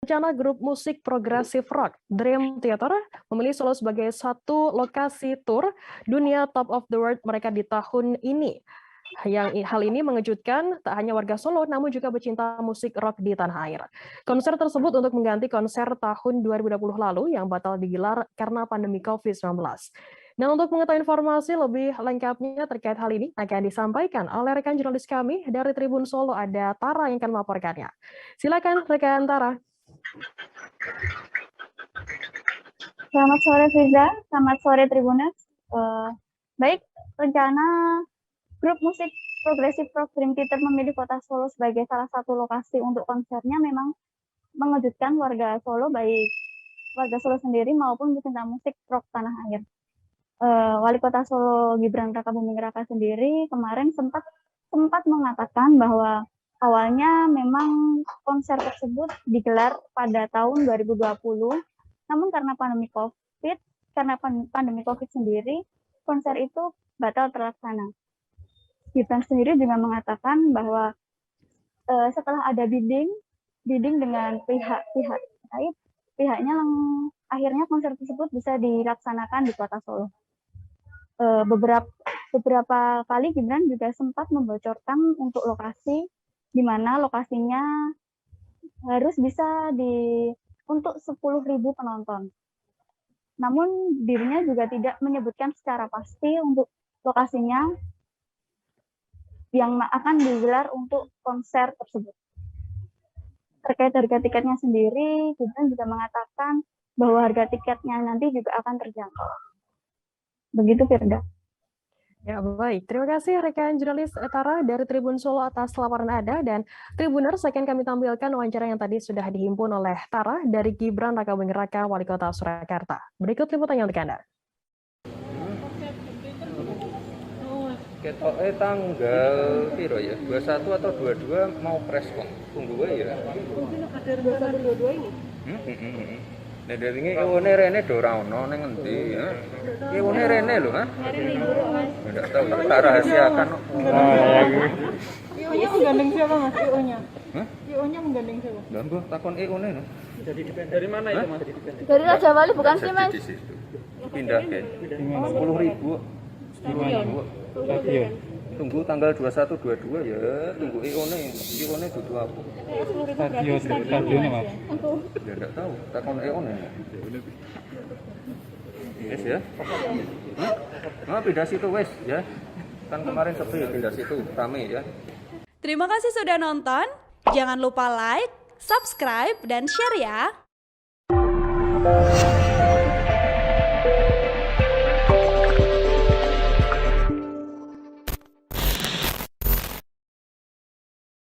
Rencana grup musik progresif rock Dream Theater memilih Solo sebagai satu lokasi tur dunia Top of the World mereka di tahun ini. Hal ini mengejutkan tak hanya warga Solo, namun juga pecinta musik rock di tanah air. Konser tersebut untuk mengganti konser tahun 2020 lalu yang batal digelar karena pandemi COVID-19. Dan untuk mengetahui informasi lebih lengkapnya terkait hal ini akan disampaikan oleh rekan jurnalis kami dari Tribun Solo, ada Tara yang akan melaporkannya. Silakan rekan Tara. Selamat sore Firza, selamat sore Tribuners. Baik, rencana grup musik progresif rock Dream Theater memilih kota Solo sebagai salah satu lokasi untuk konsernya memang mengejutkan warga Solo, baik warga Solo sendiri maupun pecinta musik rock tanah air. Wali Kota Solo Gibran Rakabuming Raka sendiri kemarin sempat mengatakan bahwa awalnya memang konser tersebut digelar pada tahun 2020, namun karena pandemi COVID sendiri, konser itu batal terlaksana. Gibran sendiri juga mengatakan bahwa setelah ada bidding dengan pihak-pihak terkait, pihaknya akhirnya konser tersebut bisa dilaksanakan di Kota Solo. Beberapa kali Gibran juga sempat membocorkan untuk lokasi, di mana lokasinya harus bisa untuk 10.000 penonton. Namun dirinya juga tidak menyebutkan secara pasti untuk lokasinya yang akan digelar untuk konser tersebut. Terkait harga tiketnya sendiri, Gibran juga mengatakan bahwa harga tiketnya nanti juga akan terjangkau. Begitu, Firda. Ya, baik. Terima kasih rekan jurnalis Tara dari Tribun Solo atas laporan Anda. Dan Tribuners, akan kami tampilkan wawancara yang tadi sudah dihimpun oleh Tara dari Gibran Rakabuming Raka, Wali Kota Surakarta. Berikut liputannya untuk Anda. Ketoknya tanggal piro ya? 21 atau 22 mau press kok. Tunggu aja ya. Mungkin ada rencana 22 ini. Nah, dari ini iwone rene do ora ono ning endi ya. Iwone rene lho, ha? Hari libur, Mas. Enggak tahu tak rahasiakan. IO-nya menggandeng siapa, Mas? IO-nya. Hah? IO-nya menggandeng siapa? Lah mbah takon iwone lho. Dari mana itu Mas? Dari Raja Wali bukan sih, Mas? Di situ. Pindah ke 10.000. Stadion. Tunggu tanggal 21 22 ya. Tunggu iwone dudu apa? Stadionnya Mas. Ya enggak tahu. Takon iwone. Yes ya. Nah, pindah situ wes ya. Kan kemarin sepi pindah situ rame ya. Terima kasih sudah nonton. Jangan lupa like, subscribe, dan share ya.